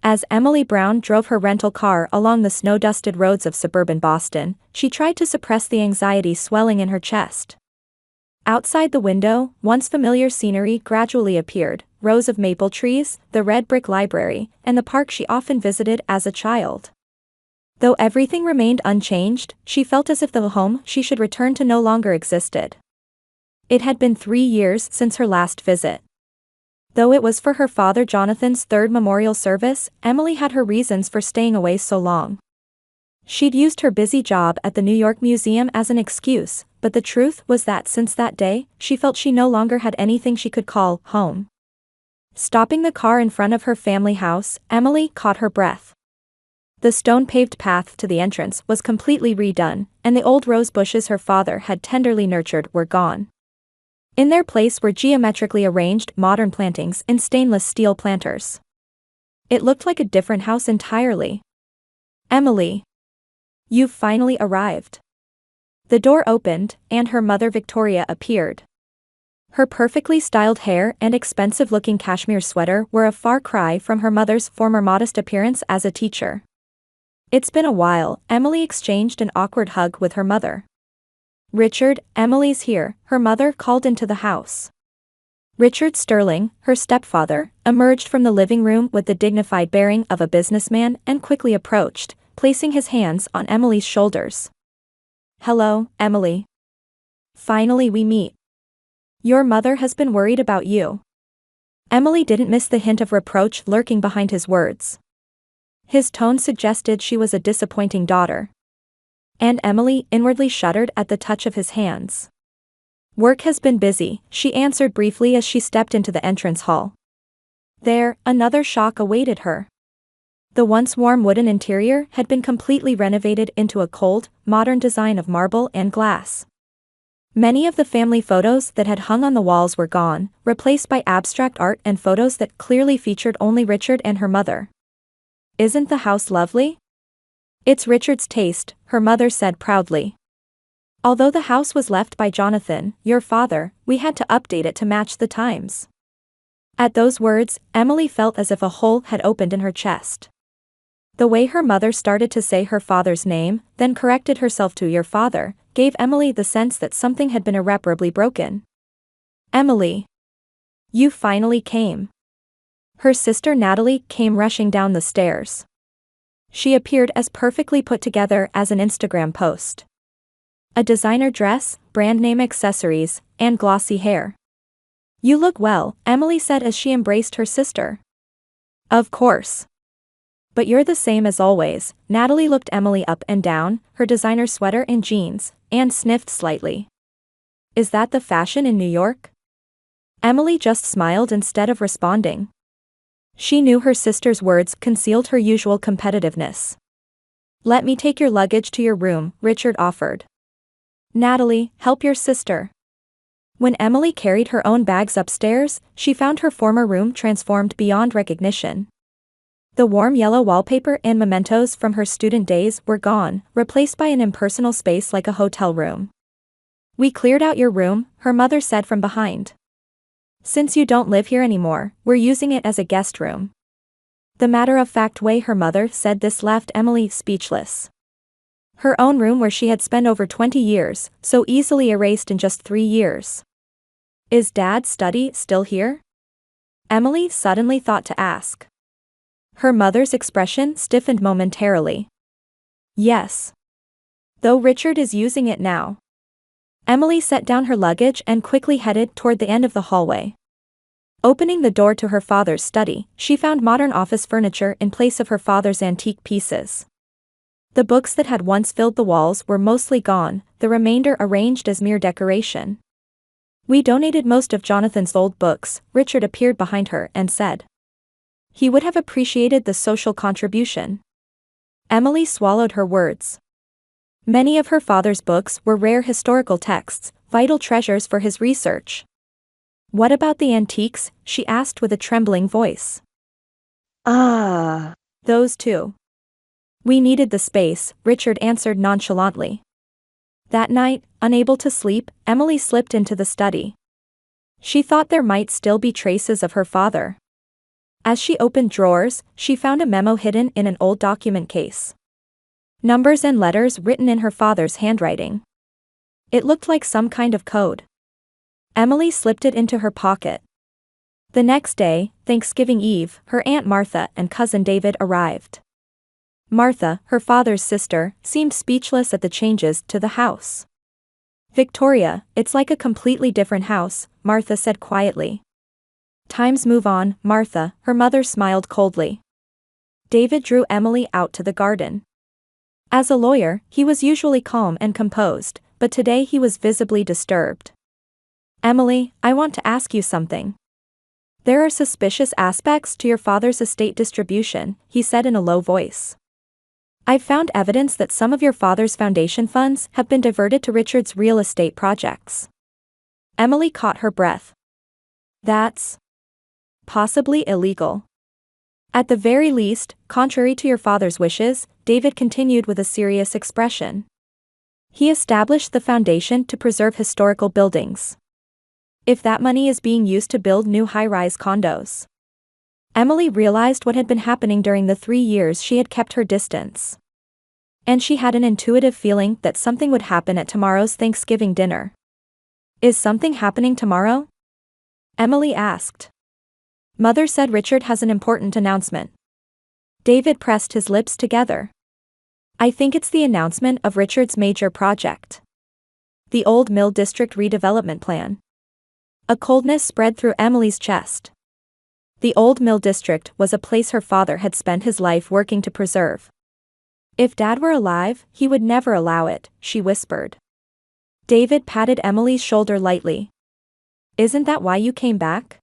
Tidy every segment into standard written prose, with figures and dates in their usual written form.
As Emily Brown drove her rental car along the snow-dusted roads of suburban Boston, she tried to suppress the anxiety swelling in her chest. Outside the window, once familiar scenery gradually appeared, rows of maple trees, the red brick library, and the park she often visited as a child. Though everything remained unchanged, she felt as if the home she should return to no longer existed. It had been 3 years since her last visit. Though it was for her father Jonathan's third memorial service, Emily had her reasons for staying away so long. She'd used her busy job at the New York Museum as an excuse, but the truth was that since that day, she felt she no longer had anything she could call home. Stopping the car in front of her family house, Emily caught her breath. The stone-paved path to the entrance was completely redone, and the old rose bushes her father had tenderly nurtured were gone. In their place were geometrically arranged modern plantings in stainless steel planters. It looked like a different house entirely. "Emily. You've finally arrived." The door opened, and her mother Victoria appeared. Her perfectly styled hair and expensive-looking cashmere sweater were a far cry from her mother's former modest appearance as a teacher. "It's been a while," Emily exchanged an awkward hug with her mother. "Richard, Emily's here," her mother called into the house. Richard Sterling, her stepfather, emerged from the living room with the dignified bearing of a businessman and quickly approached, placing his hands on Emily's shoulders. "Hello, Emily. Finally we meet. Your mother has been worried about you." Emily didn't miss the hint of reproach lurking behind his words. His tone suggested she was a disappointing daughter. And Emily inwardly shuddered at the touch of his hands. "Work has been busy," she answered briefly as she stepped into the entrance hall. There, another shock awaited her. The once warm wooden interior had been completely renovated into a cold, modern design of marble and glass. Many of the family photos that had hung on the walls were gone, replaced by abstract art and photos that clearly featured only Richard and her mother. "Isn't the house lovely?" "It's Richard's taste," her mother said proudly. "Although the house was left by Jonathan, your father, we had to update it to match the times." At those words, Emily felt as if a hole had opened in her chest. The way her mother started to say her father's name, then corrected herself to "your father," gave Emily the sense that something had been irreparably broken. "Emily. You finally came." Her sister Natalie came rushing down the stairs. She appeared as perfectly put together as an Instagram post. A designer dress, brand name accessories, and glossy hair. "You look well," Emily said as she embraced her sister. "Of course. But you're the same as always." Natalie looked Emily up and down, her designer sweater and jeans, and sniffed slightly. "Is that the fashion in New York?" Emily just smiled instead of responding. She knew her sister's words concealed her usual competitiveness. "Let me take your luggage to your room," Richard offered. "Natalie, help your sister." When Emily carried her own bags upstairs, she found her former room transformed beyond recognition. The warm yellow wallpaper and mementos from her student days were gone, replaced by an impersonal space like a hotel room. "We cleared out your room," her mother said from behind. "Since you don't live here anymore, we're using it as a guest room." The matter-of-fact way her mother said this left Emily speechless. Her own room where she had spent over 20 years, so easily erased in just 3 years. "Is Dad's study still here?" Emily suddenly thought to ask. Her mother's expression stiffened momentarily. "Yes. Though Richard is using it now." Emily set down her luggage and quickly headed toward the end of the hallway. Opening the door to her father's study, she found modern office furniture in place of her father's antique pieces. The books that had once filled the walls were mostly gone, the remainder arranged as mere decoration. "We donated most of Jonathan's old books," Richard appeared behind her and said. He would have appreciated the social contribution. Emily swallowed her words. Many of her father's books were rare historical texts, vital treasures for his research. "What about the antiques?" she asked with a trembling voice. Those too. We needed the space," Richard answered nonchalantly. That night, unable to sleep, Emily slipped into the study. She thought there might still be traces of her father. As she opened drawers, she found a memo hidden in an old document case. Numbers and letters written in her father's handwriting. It looked like some kind of code. Emily slipped it into her pocket. The next day, Thanksgiving Eve, her Aunt Martha and cousin David arrived. Martha, her father's sister, seemed speechless at the changes to the house. "Victoria, it's like a completely different house," Martha said quietly. "Times move on, Martha," her mother smiled coldly. David drew Emily out to the garden. As a lawyer, he was usually calm and composed, but today he was visibly disturbed. "Emily, I want to ask you something. There are suspicious aspects to your father's estate distribution," he said in a low voice. "I've found evidence that some of your father's foundation funds have been diverted to Richard's real estate projects." Emily caught her breath. "That's possibly illegal. At the very least, contrary to your father's wishes," David continued with a serious expression. "He established the foundation to preserve historical buildings. If that money is being used to build new high-rise condos." Emily realized what had been happening during the 3 years she had kept her distance. And she had an intuitive feeling that something would happen at tomorrow's Thanksgiving dinner. "Is something happening tomorrow?" Emily asked. "Mother said Richard has an important announcement." David pressed his lips together. "I think it's the announcement of Richard's major project. The Old Mill District redevelopment plan." A coldness spread through Emily's chest. The Old Mill District was a place her father had spent his life working to preserve. "If Dad were alive, he would never allow it," she whispered. David patted Emily's shoulder lightly. "Isn't that why you came back?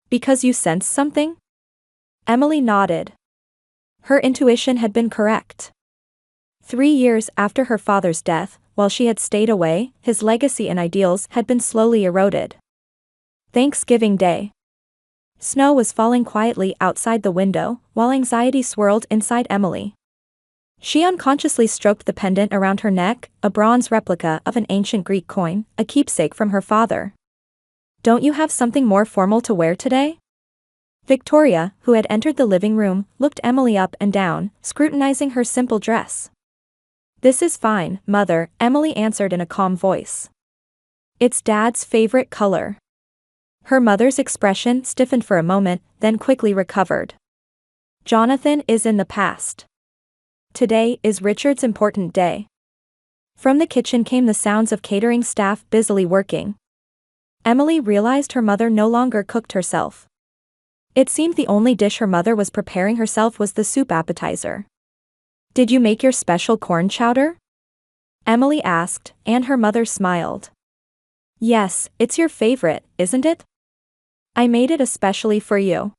Because you sensed something?" Emily nodded. Her intuition had been correct. 3 years after her father's death, while she had stayed away, his legacy and ideals had been slowly eroded. Thanksgiving Day. Snow was falling quietly outside the window, while anxiety swirled inside Emily. She unconsciously stroked the pendant around her neck, a bronze replica of an ancient Greek coin, a keepsake from her father. "Don't you have something more formal to wear today?" Victoria, who had entered the living room, looked Emily up and down, scrutinizing her simple dress. "This is fine, Mother," Emily answered in a calm voice. "It's Dad's favorite color." Her mother's expression stiffened for a moment, then quickly recovered. "Jonathan is in the past. Today is Richard's important day." From the kitchen came the sounds of catering staff busily working. Emily realized her mother no longer cooked herself. It seemed the only dish her mother was preparing herself was the soup appetizer. "Did you make your special corn chowder?" Emily asked, and her mother smiled. "Yes, it's your favorite, isn't it? I made it especially for you."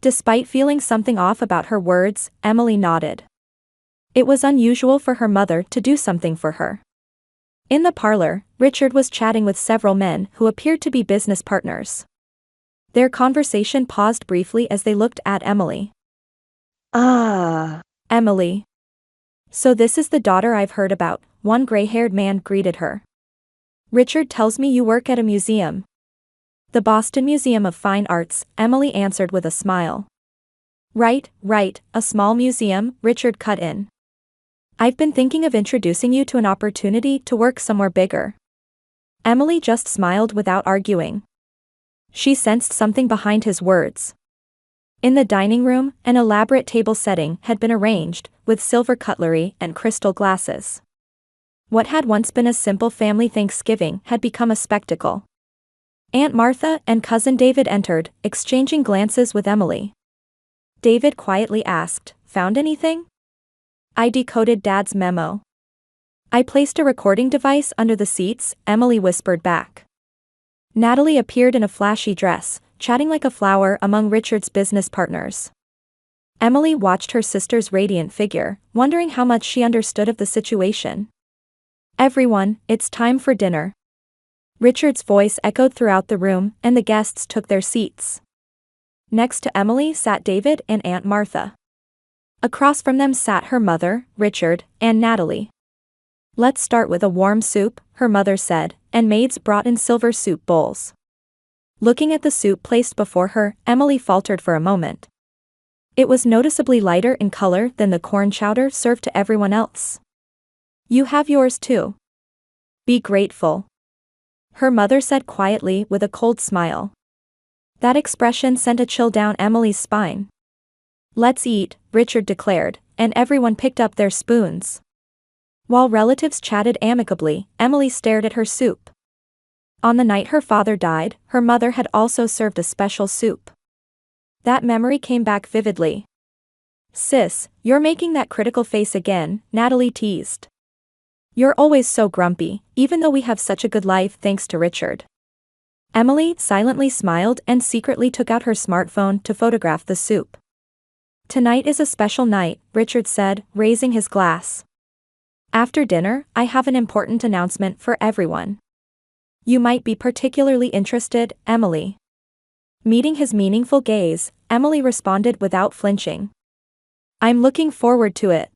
Despite feeling something off about her words, Emily nodded. It was unusual for her mother to do something for her. In the parlor, Richard was chatting with several men who appeared to be business partners. Their conversation paused briefly as they looked at Emily. "Ah, Emily. So this is the daughter I've heard about," one gray-haired man greeted her. "Richard tells me you work at a museum." "The Boston Museum of Fine Arts," Emily answered with a smile. Right, a small museum," Richard cut in. "I've been thinking of introducing you to an opportunity to work somewhere bigger." Emily just smiled without arguing. She sensed something behind his words. In the dining room, an elaborate table setting had been arranged, with silver cutlery and crystal glasses. What had once been a simple family Thanksgiving had become a spectacle. Aunt Martha and cousin David entered, exchanging glances with Emily. David quietly asked, "Found anything?" "I decoded Dad's memo. I placed a recording device under the seats," Emily whispered back. Natalie appeared in a flashy dress, chatting like a flower among Richard's business partners. Emily watched her sister's radiant figure, wondering how much she understood of the situation. "Everyone, it's time for dinner." Richard's voice echoed throughout the room, and the guests took their seats. Next to Emily sat David and Aunt Martha. Across from them sat her mother, Richard, and Natalie. "Let's start with a warm soup," her mother said, and maids brought in silver soup bowls. Looking at the soup placed before her, Emily faltered for a moment. It was noticeably lighter in color than the corn chowder served to everyone else. You have yours too. Be grateful. Her mother said quietly with a cold smile. That expression sent a chill down Emily's spine. Let's eat, Richard declared, and everyone picked up their spoons. While relatives chatted amicably, Emily stared at her soup. On the night her father died, her mother had also served a special soup. That memory came back vividly. Sis, you're making that critical face again, Natalie teased. You're always so grumpy, even though we have such a good life thanks to Richard. Emily silently smiled and secretly took out her smartphone to photograph the soup. Tonight is a special night, Richard said, raising his glass. After dinner, I have an important announcement for everyone. You might be particularly interested, Emily. Meeting his meaningful gaze, Emily responded without flinching. I'm looking forward to it.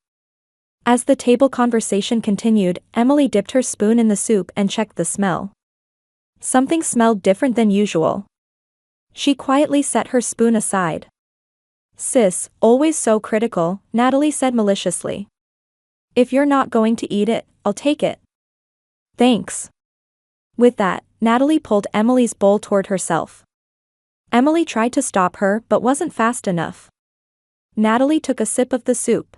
As the table conversation continued, Emily dipped her spoon in the soup and checked the smell. Something smelled different than usual. She quietly set her spoon aside. Sis, always so critical, Natalie said maliciously. If you're not going to eat it, I'll take it. Thanks. With that, Natalie pulled Emily's bowl toward herself. Emily tried to stop her but wasn't fast enough. Natalie took a sip of the soup.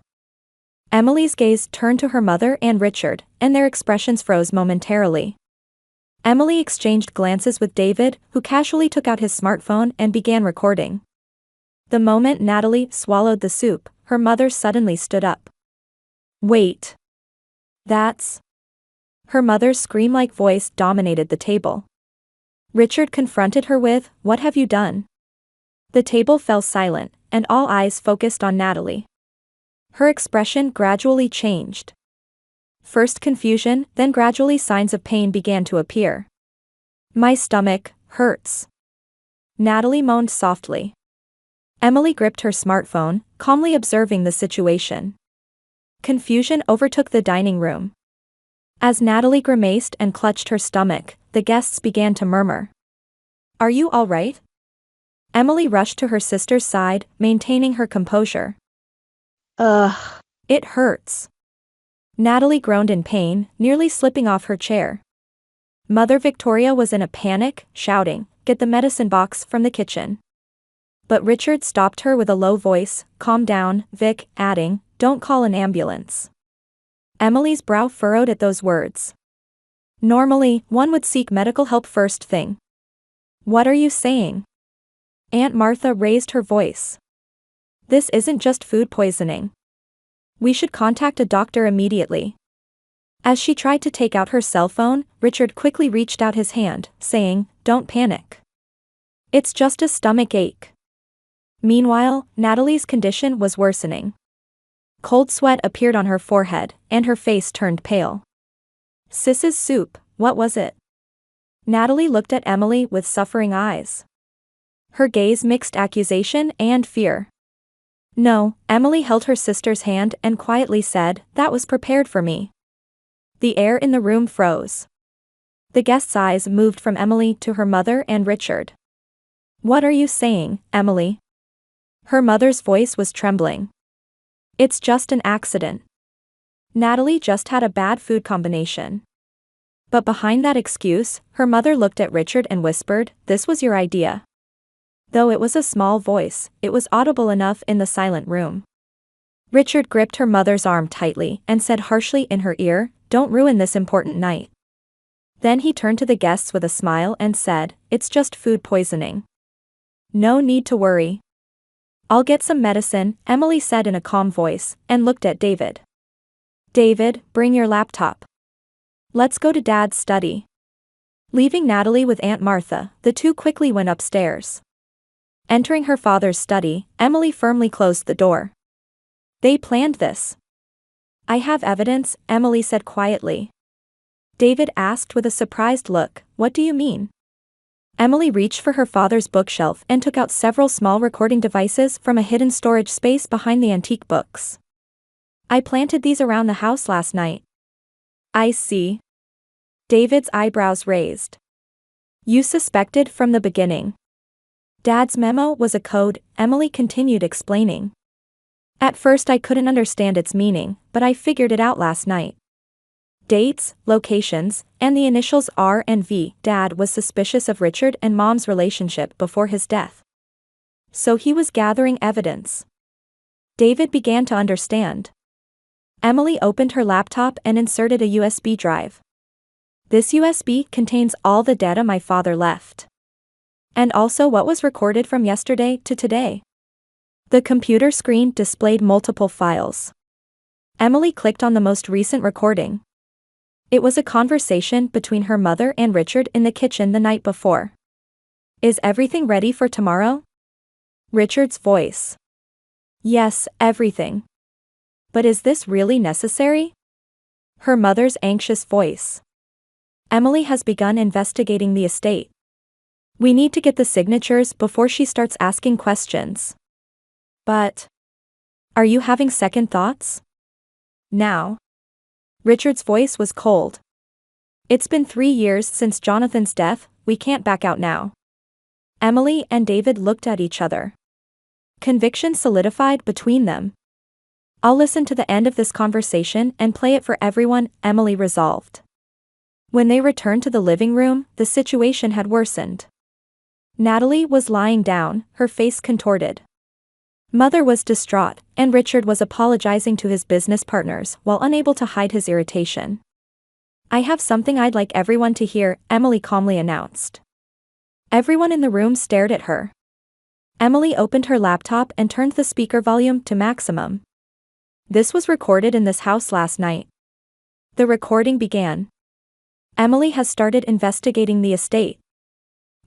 Emily's gaze turned to her mother and Richard, and their expressions froze momentarily. Emily exchanged glances with David, who casually took out his smartphone and began recording. The moment Natalie swallowed the soup, her mother suddenly stood up. Wait. That's... Her mother's scream-like voice dominated the table. Richard confronted her with, "What have you done?" The table fell silent, and all eyes focused on Natalie. Her expression gradually changed. First confusion, then gradually signs of pain began to appear. My stomach hurts. Natalie moaned softly. Emily gripped her smartphone, calmly observing the situation. Confusion overtook the dining room. As Natalie grimaced and clutched her stomach, the guests began to murmur. Are you all right? Emily rushed to her sister's side, maintaining her composure. Ugh. It hurts. Natalie groaned in pain, nearly slipping off her chair. Mother Victoria was in a panic, shouting, "Get the medicine box from the kitchen." But Richard stopped her with a low voice, "Calm down, Vic," adding, "Don't call an ambulance." Emily's brow furrowed at those words. Normally, one would seek medical help first thing. What are you saying? Aunt Martha raised her voice. This isn't just food poisoning. We should contact a doctor immediately. As she tried to take out her cell phone, Richard quickly reached out his hand, saying, "Don't panic. It's just a stomach ache." Meanwhile, Natalie's condition was worsening. Cold sweat appeared on her forehead, and her face turned pale. Sis's soup, what was it? Natalie looked at Emily with suffering eyes. Her gaze mixed accusation and fear. No, Emily held her sister's hand and quietly said, "That was prepared for me." The air in the room froze. The guests' eyes moved from Emily to her mother and Richard. What are you saying, Emily? Her mother's voice was trembling. It's just an accident. Natalie just had a bad food combination. But behind that excuse, her mother looked at Richard and whispered, "This was your idea." Though it was a small voice, it was audible enough in the silent room. Richard gripped her mother's arm tightly and said harshly in her ear, "Don't ruin this important night." Then he turned to the guests with a smile and said, "It's just food poisoning. No need to worry." "I'll get some medicine," Emily said in a calm voice, and looked at David. "David, bring your laptop. Let's go to Dad's study." Leaving Natalie with Aunt Martha, the two quickly went upstairs. Entering her father's study, Emily firmly closed the door. They planned this. "I have evidence," Emily said quietly. David asked with a surprised look, "What do you mean?" Emily reached for her father's bookshelf and took out several small recording devices from a hidden storage space behind the antique books. "I planted these around the house last night." "I see." David's eyebrows raised. You suspected from the beginning. Dad's memo was a code, Emily continued explaining. At first I couldn't understand its meaning, but I figured it out last night. Dates, locations, and the initials R and V. Dad was suspicious of Richard and Mom's relationship before his death. So he was gathering evidence. David began to understand. Emily opened her laptop and inserted a USB drive. This USB contains all the data my father left. And also what was recorded from yesterday to today. The computer screen displayed multiple files. Emily clicked on the most recent recording. It was a conversation between her mother and Richard in the kitchen the night before. Is everything ready for tomorrow? Richard's voice. Yes, everything. But is this really necessary? Her mother's anxious voice. Emily has begun investigating the estate. We need to get the signatures before she starts asking questions. But are you having second thoughts? Now. Richard's voice was cold. It's been 3 years since Jonathan's death, we can't back out now. Emily and David looked at each other. Conviction solidified between them. I'll listen to the end of this conversation and play it for everyone, Emily resolved. When they returned to the living room, the situation had worsened. Natalie was lying down, her face contorted. Mother was distraught, and Richard was apologizing to his business partners while unable to hide his irritation. I have something I'd like everyone to hear, Emily calmly announced. Everyone in the room stared at her. Emily opened her laptop and turned the speaker volume to maximum. This was recorded in this house last night. The recording began. Emily has started investigating the estate.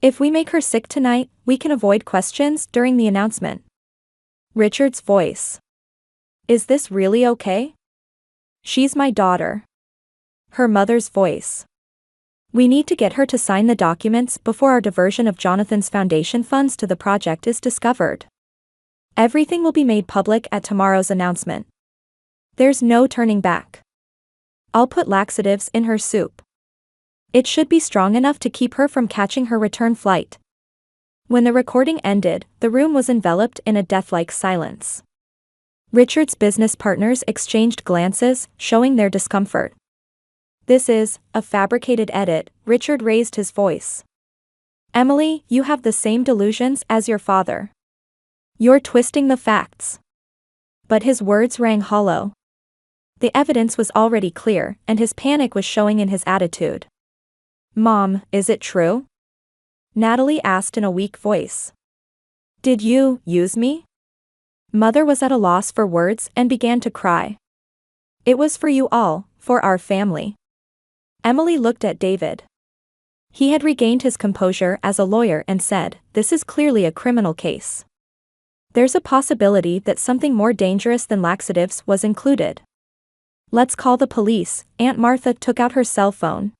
If we make her sick tonight, we can avoid questions during the announcement. Richard's voice. Is this really okay? She's my daughter. Her mother's voice. We need to get her to sign the documents before our diversion of Jonathan's foundation funds to the project is discovered. Everything will be made public at tomorrow's announcement. There's no turning back. I'll put laxatives in her soup. It should be strong enough to keep her from catching her return flight. When the recording ended, the room was enveloped in a death-like silence. Richard's business partners exchanged glances, showing their discomfort. This is a fabricated edit, Richard raised his voice. Emily, you have the same delusions as your father. You're twisting the facts. But his words rang hollow. The evidence was already clear, and his panic was showing in his attitude. Mom, is it true? Natalie asked in a weak voice. Did you use me? Mother was at a loss for words and began to cry. It was for you all, for our family. Emily looked at David. He had regained his composure as a lawyer and said, this is clearly a criminal case. There's a possibility that something more dangerous than laxatives was included. Let's call the police. Aunt Martha took out her cell phone.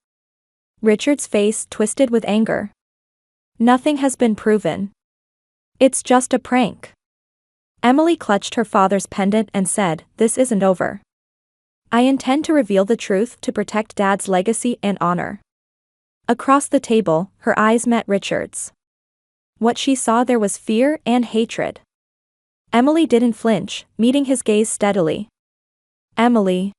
Richard's face twisted with anger. Nothing has been proven. It's just a prank. Emily clutched her father's pendant and said, this isn't over. I intend to reveal the truth to protect Dad's legacy and honor. Across the table, her eyes met Richard's. What she saw there was fear and hatred. Emily didn't flinch, meeting his gaze steadily. Emily.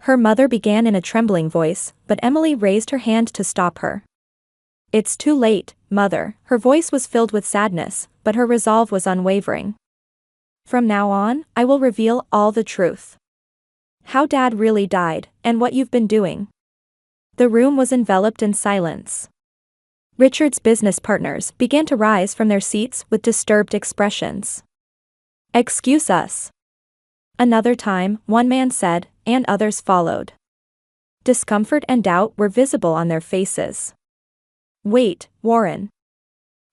Her mother began in a trembling voice, but Emily raised her hand to stop her. It's too late, Mother. Her voice was filled with sadness, but her resolve was unwavering. From now on, I will reveal all the truth. How Dad really died, and what you've been doing. The room was enveloped in silence. Richard's business partners began to rise from their seats with disturbed expressions. Excuse us. Another time, one man said, and others followed. Discomfort and doubt were visible on their faces. Wait, Warren.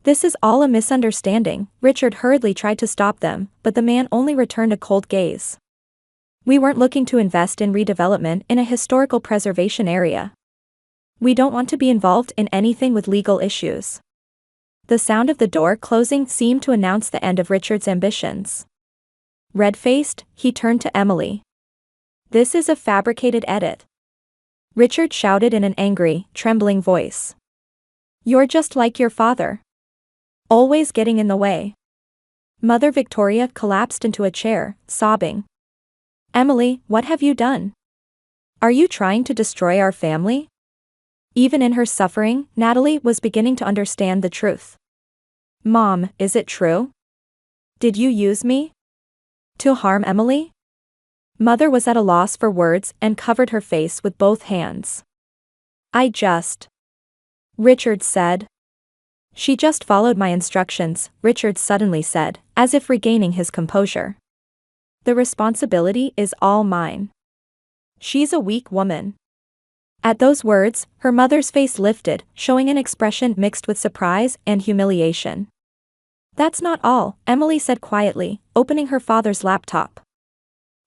This is all a misunderstanding. Richard hurriedly tried to stop them, but the man only returned a cold gaze. We weren't looking to invest in redevelopment in a historical preservation area. We don't want to be involved in anything with legal issues. The sound of the door closing seemed to announce the end of Richard's ambitions. Red-faced, he turned to Emily. This is a fabricated edit. Richard shouted in an angry, trembling voice. You're just like your father. Always getting in the way. Mother Victoria collapsed into a chair, sobbing. Emily, what have you done? Are you trying to destroy our family? Even in her suffering, Natalie was beginning to understand the truth. Mom, is it true? Did you use me? To harm Emily? Mother was at a loss for words and covered her face with both hands. Richard said. She just followed my instructions, Richard suddenly said, as if regaining his composure. The responsibility is all mine. She's a weak woman. At those words, her mother's face lifted, showing an expression mixed with surprise and humiliation. That's not all, Emily said quietly, opening her father's laptop.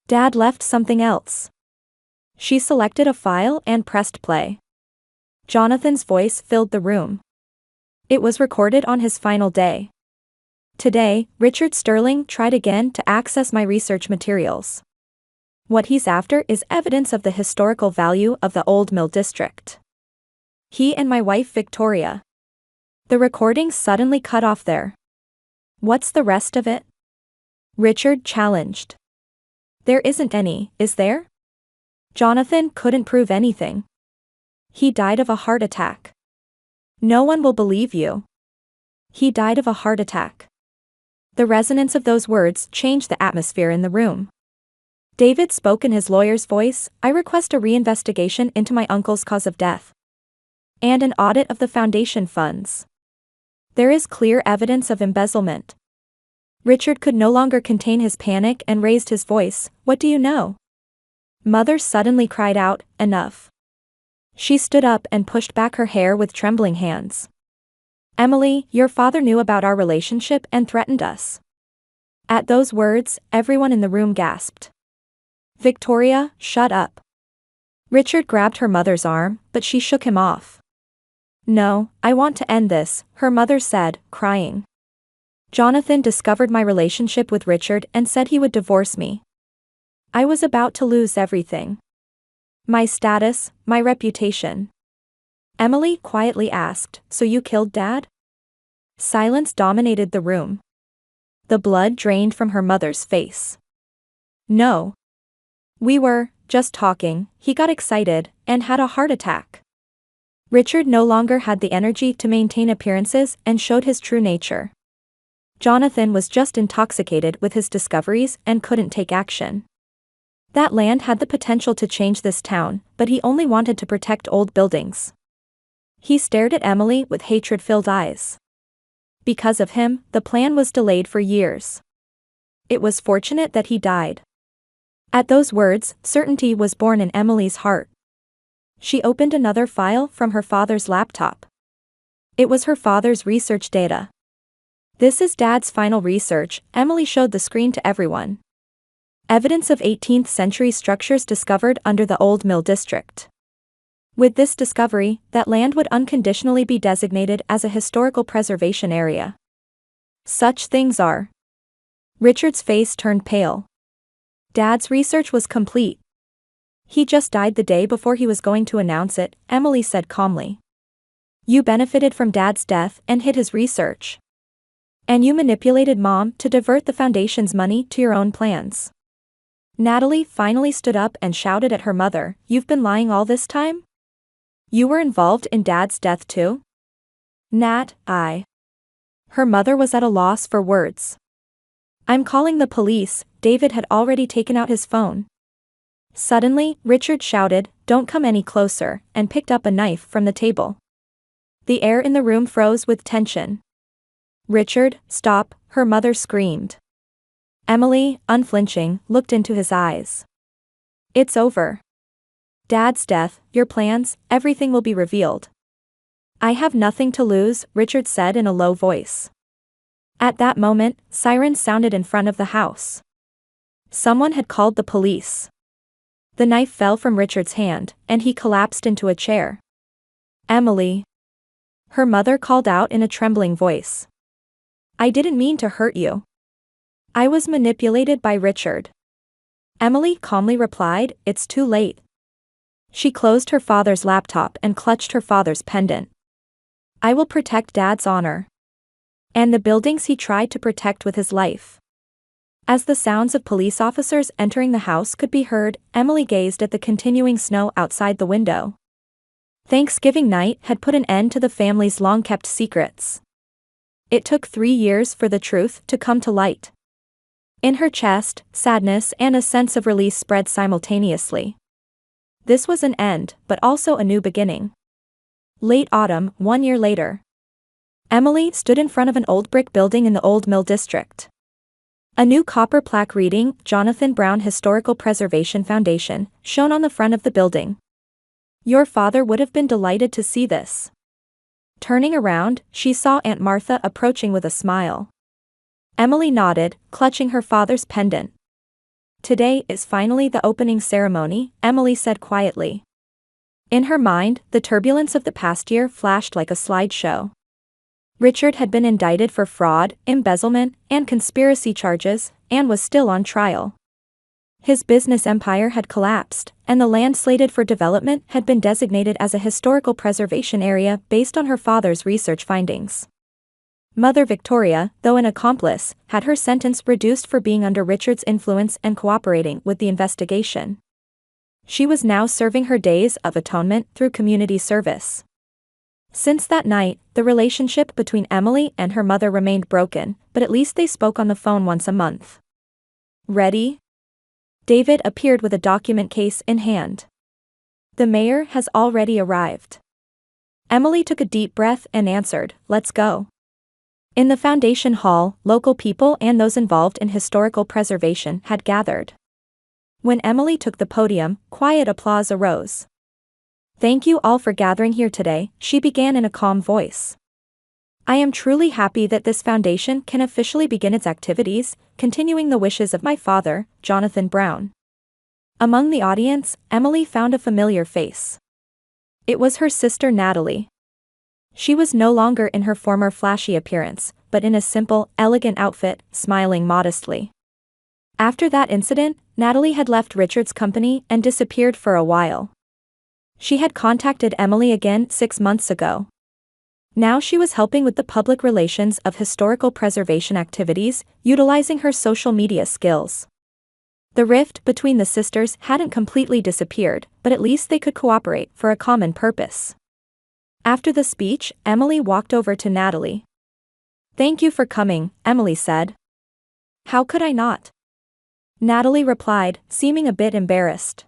Dad left something else. She selected a file and pressed play. Jonathan's voice filled the room. It was recorded on his final day. Today, Richard Sterling tried again to access my research materials. What he's after is evidence of the historical value of the Old Mill District. He and my wife Victoria. The recording suddenly cut off there. What's the rest of it? Richard challenged. There isn't any, is there? Jonathan couldn't prove anything. He died of a heart attack. No one will believe you. He died of a heart attack. The resonance of those words changed the atmosphere in the room. David spoke in his lawyer's voice, I request a reinvestigation into my uncle's cause of death. And an audit of the foundation funds. There is clear evidence of embezzlement. Richard could no longer contain his panic and raised his voice, what do you know? Mother suddenly cried out, enough. She stood up and pushed back her hair with trembling hands. Emily, your father knew about our relationship and threatened us. At those words, everyone in the room gasped. Victoria, shut up. Richard grabbed her mother's arm, but she shook him off. No, I want to end this, her mother said, crying. Jonathan discovered my relationship with Richard and said he would divorce me. I was about to lose everything. My status, my reputation. Emily quietly asked, so you killed Dad? Silence dominated the room. The blood drained from her mother's face. No. We were just talking, he got excited, and had a heart attack. Richard no longer had the energy to maintain appearances and showed his true nature. Jonathan was just intoxicated with his discoveries and couldn't take action. That land had the potential to change this town, but he only wanted to protect old buildings. He stared at Emily with hatred-filled eyes. Because of him, the plan was delayed for years. It was fortunate that he died. At those words, certainty was born in Emily's heart. She opened another file from her father's laptop. It was her father's research data. This is Dad's final research, Emily showed the screen to everyone. Evidence of 18th century structures discovered under the Old Mill District. With this discovery, that land would unconditionally be designated as a historical preservation area. Such things are. Richard's face turned pale. Dad's research was complete. He just died the day before he was going to announce it, Emily said calmly. You benefited from Dad's death and hid his research. And you manipulated Mom to divert the foundation's money to your own plans. Natalie finally stood up and shouted at her mother, you've been lying all this time? You were involved in Dad's death too? Nat, I. Her mother was at a loss for words. I'm calling the police, David had already taken out his phone. Suddenly, Richard shouted, don't come any closer, and picked up a knife from the table. The air in the room froze with tension. Richard, stop, her mother screamed. Emily, unflinching, looked into his eyes. It's over. Dad's death, your plans, everything will be revealed. I have nothing to lose, Richard said in a low voice. At that moment, sirens sounded in front of the house. Someone had called the police. The knife fell from Richard's hand, and he collapsed into a chair. Emily. Her mother called out in a trembling voice. I didn't mean to hurt you. I was manipulated by Richard. Emily calmly replied, it's too late. She closed her father's laptop and clutched her father's pendant. I will protect Dad's honor. And the buildings he tried to protect with his life. As the sounds of police officers entering the house could be heard, Emily gazed at the continuing snow outside the window. Thanksgiving night had put an end to the family's long-kept secrets. It took 3 years for the truth to come to light. In her chest, sadness and a sense of release spread simultaneously. This was an end, but also a new beginning. Late autumn, 1 year later. Emily stood in front of an old brick building in the Old Mill District. A new copper plaque reading, Jonathan Brown Historical Preservation Foundation, shone on the front of the building. Your father would have been delighted to see this. Turning around, she saw Aunt Martha approaching with a smile. Emily nodded, clutching her father's pendant. Today is finally the opening ceremony, Emily said quietly. In her mind, the turbulence of the past year flashed like a slideshow. Richard had been indicted for fraud, embezzlement, and conspiracy charges, and was still on trial. His business empire had collapsed, and the land slated for development had been designated as a historical preservation area based on her father's research findings. Mother Victoria, though an accomplice, had her sentence reduced for being under Richard's influence and cooperating with the investigation. She was now serving her days of atonement through community service. Since that night, the relationship between Emily and her mother remained broken, but at least they spoke on the phone once a month. Ready? David appeared with a document case in hand. The mayor has already arrived. Emily took a deep breath and answered, let's go. In the foundation hall, local people and those involved in historical preservation had gathered. When Emily took the podium, quiet applause arose. Thank you all for gathering here today, she began in a calm voice. I am truly happy that this foundation can officially begin its activities, continuing the wishes of my father, Jonathan Brown. Among the audience, Emily found a familiar face. It was her sister Natalie. She was no longer in her former flashy appearance, but in a simple, elegant outfit, smiling modestly. After that incident, Natalie had left Richard's company and disappeared for a while. She had contacted Emily again 6 months ago. Now she was helping with the public relations of historical preservation activities, utilizing her social media skills. The rift between the sisters hadn't completely disappeared, but at least they could cooperate for a common purpose. After the speech, Emily walked over to Natalie. Thank you for coming, Emily said. How could I not? Natalie replied, seeming a bit embarrassed.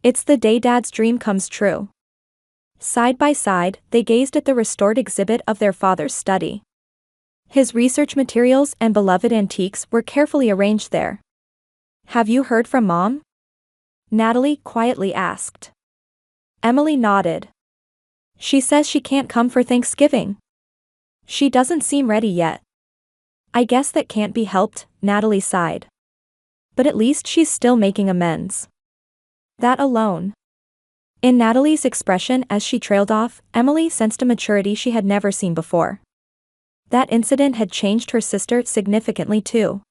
It's the day Dad's dream comes true. Side by side, they gazed at the restored exhibit of their father's study. His research materials and beloved antiques were carefully arranged there. Have you heard from Mom? Natalie quietly asked. Emily nodded. She says she can't come for Thanksgiving. She doesn't seem ready yet. I guess that can't be helped, Natalie sighed. But at least she's still making amends. That alone. In Natalie's expression as she trailed off, Emily sensed a maturity she had never seen before. That incident had changed her sister significantly too.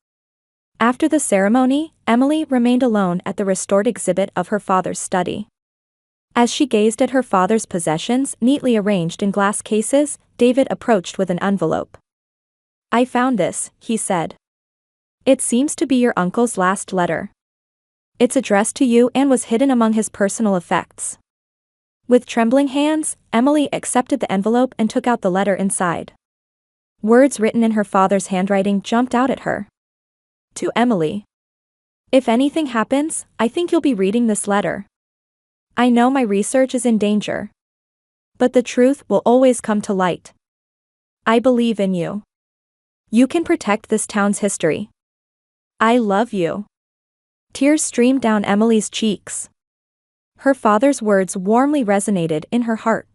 After the ceremony, Emily remained alone at the restored exhibit of her father's study. As she gazed at her father's possessions neatly arranged in glass cases, David approached with an envelope. I found this, he said. It seems to be your uncle's last letter. It's addressed to you and was hidden among his personal effects. With trembling hands, Emily accepted the envelope and took out the letter inside. Words written in her father's handwriting jumped out at her. To Emily. If anything happens, I think you'll be reading this letter. I know my research is in danger. But the truth will always come to light. I believe in you. You can protect this town's history. I love you. Tears streamed down Emily's cheeks. Her father's words warmly resonated in her heart.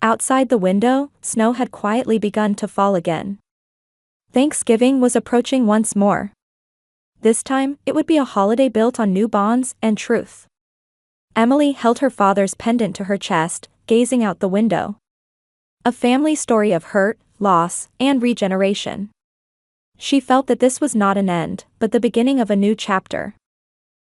Outside the window, snow had quietly begun to fall again. Thanksgiving was approaching once more. This time, it would be a holiday built on new bonds and truth. Emily held her father's pendant to her chest, gazing out the window. A family story of hurt, loss, and regeneration. She felt that this was not an end, but the beginning of a new chapter.